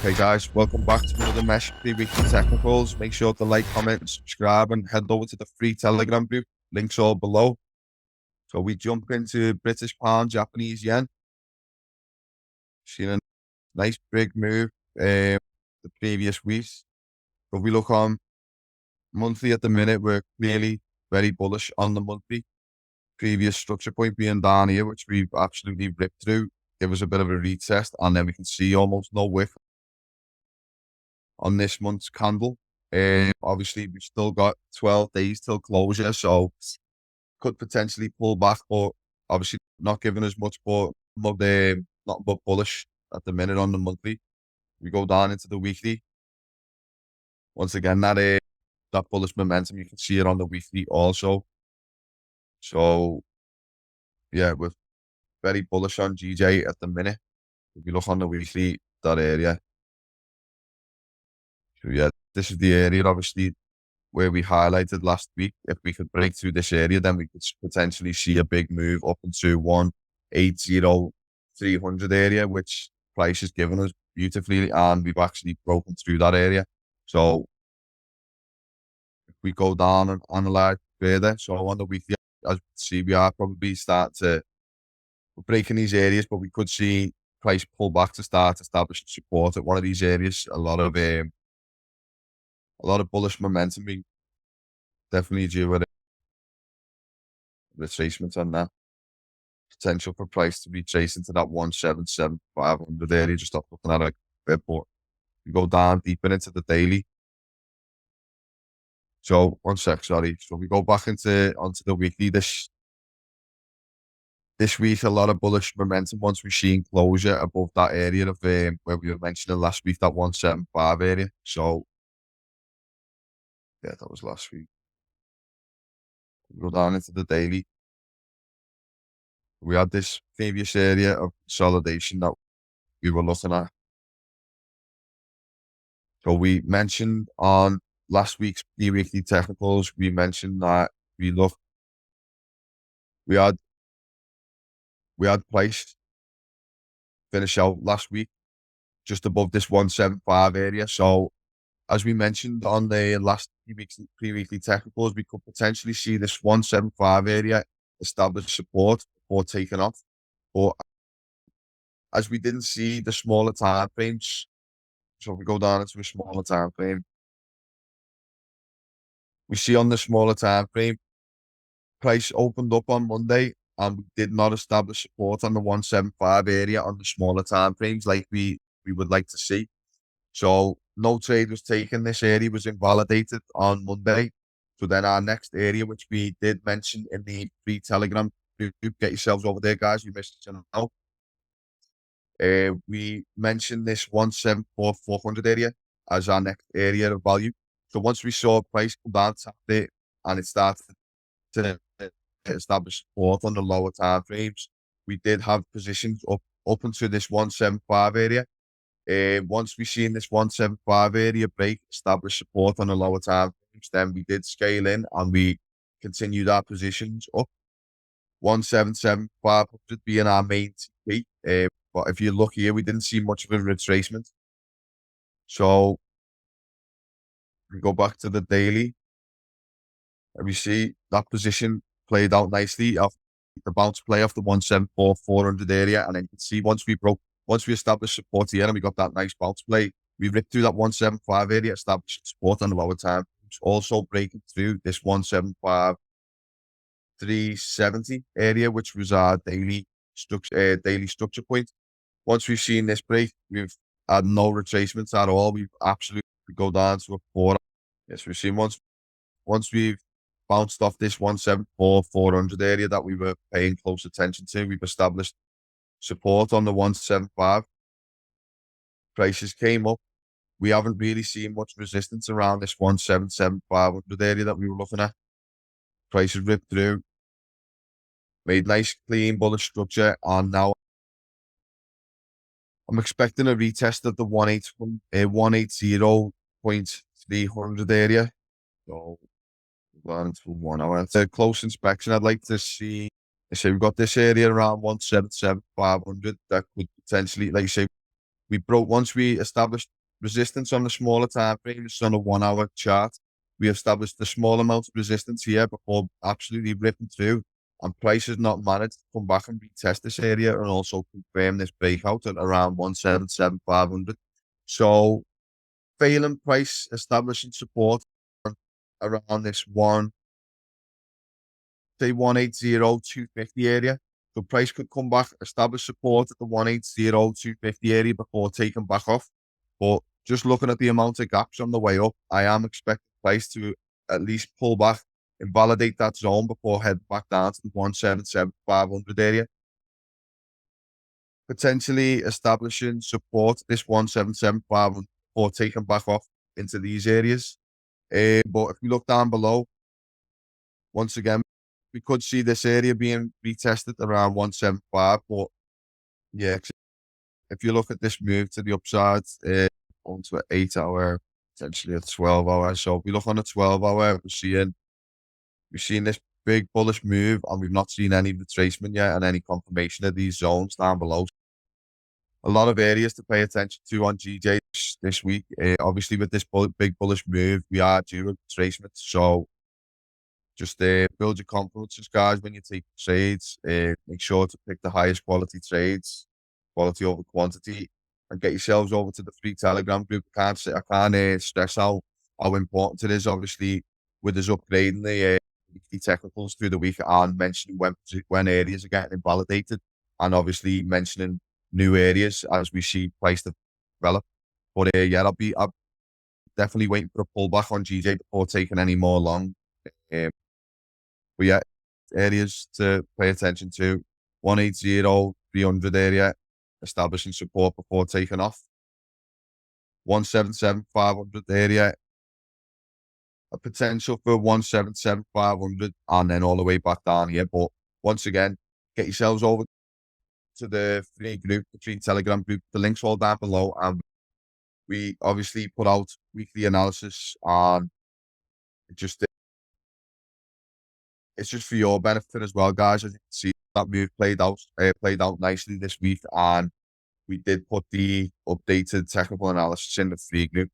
Hey guys, welcome back to another Mesh Weekly Technicals. Make sure to like, comment, and subscribe, and head over to the free Telegram group. Links all below. So we jump into British pound, Japanese yen. Seen a nice big move the previous weeks. But we look on monthly at the minute, we're clearly very bullish on the monthly. Previous structure point being down here, which we've absolutely ripped through. Give us a bit of a retest, and then we can see almost no wick on this month's candle. Obviously, we've still got 12 days till closure, so could potentially pull back, but obviously not giving us much, but not but bullish at the minute on the monthly. We go down into the weekly. Once again, that bullish momentum, you can see it on the weekly also. So, yeah, we're very bullish on GJ at the minute. If you look on the weekly, that area. So, yeah, this is the area, obviously, where we highlighted last week. If we could break through this area, then we could potentially see a big move up into 180,300 area, which price is giving us beautifully, and we've actually broken through that area. So if we go down and analyze further, so on the weekly, as you can see, we are probably we're breaking these areas, but we could see price pull back to start establishing support at one of these areas. A lot of bullish momentum. We definitely due with retracement on that. Potential for price to be chasing to that 177,500 area, just off looking at it a bit, but we go down deeper into the daily. So one sec, sorry. So we go back onto the weekly. This week, a lot of bullish momentum once we've seen closure above that area of where we were mentioning last week, that 175 area. So yeah, that was last week. We go down into the daily. We had this previous area of consolidation that we were looking at. So we mentioned on last week's weekly technicals, we mentioned that we had price finish out last week just above this 175 area. So as we mentioned on the last pre-weekly technicals, we could potentially see this 175 area establish support before taking off. But as we didn't see the smaller time frames, so if we go down into a smaller time frame, we see on the smaller time frame, price opened up on Monday and we did not establish support on the 175 area on the smaller time frames like we would like to see. So no trade was taken. This area was invalidated on Monday. So then our next area, which we did mention in the free Telegram group, get yourselves over there, guys. You missed it now. We mentioned this 174,400 area as our next area of value. So once we saw price come down to it and it started to establish support on the lower time frames, we did have positions up into this 175 area. Once we seen this 175 area break, establish support on the lower time frames, then we did scale in and we continued our positions up. 177,500 being our main TP. But if you look here, we didn't see much of a retracement. So we go back to the daily and we see that position played out nicely off the bounce play off the 174,400 area. And then you can see once we established support here and we got that nice bounce play, we ripped through that 175 area, established support on the lower time. Also breaking through this 175,370 area, which was our daily structure point. Once we've seen this break, we've had no retracements at all. We've absolutely go down to a 4. Yes, we've seen once we've bounced off this 174,400 area that we were paying close attention to, we've established support on the 175. Prices came up. We haven't really seen much resistance around this 177,500 area that we were looking at. Prices ripped through, made nice, clean, bullish structure, and now I'm expecting a retest of the 180.300 area. So, going into 1 hour. It's a close inspection. I'd like to see. I say we've got this area around 177,500 that could potentially, like you say, once we established resistance on the smaller time frame, this is on a 1 hour chart. We established the small amount of resistance here before absolutely ripping through, and price has not managed to come back and retest this area and also confirm this breakout at around 177,500. So failing price establishing support around this say 180,250 area. The price could come back, establish support at the 180,250 area before taking back off. But just looking at the amount of gaps on the way up, I am expecting price to at least pull back and validate that zone before heading back down to the 177,500 area. Potentially establishing support this 177,500 before taking back off into these areas. But if we look down below, once again, we could see this area being retested around 175. But yeah, if you look at this move to the upside, onto an 8 hour, potentially a 12 hour. So if we look on a 12 hour, we're seeing this big bullish move, and we've not seen any retracement yet and any confirmation of these zones down below. A lot of areas to pay attention to on GJ this week. Obviously, with this big bullish move, we are due a retracement. So just build your confidence, guys, when you take trades. Make sure to pick the highest quality trades, quality over quantity, and get yourselves over to the free Telegram group. I can't stress how important it is, obviously, with us upgrading the weekly technicals through the week and mentioning when areas are getting invalidated, and obviously mentioning new areas as we see price develop. But yeah, I'm definitely waiting for a pullback on GJ before taking any more long. But yeah, areas to pay attention to: 180,300 area, establishing support before taking off. 177,500 area, a potential for 177,500, and then all the way back down here. But once again, get yourselves over to the free group, the free Telegram group. The link's all down below, and we obviously put out weekly analysis on just it's just for your benefit as well, guys. As you can see, that move played out nicely this week, and we did put the updated technical analysis in the free group.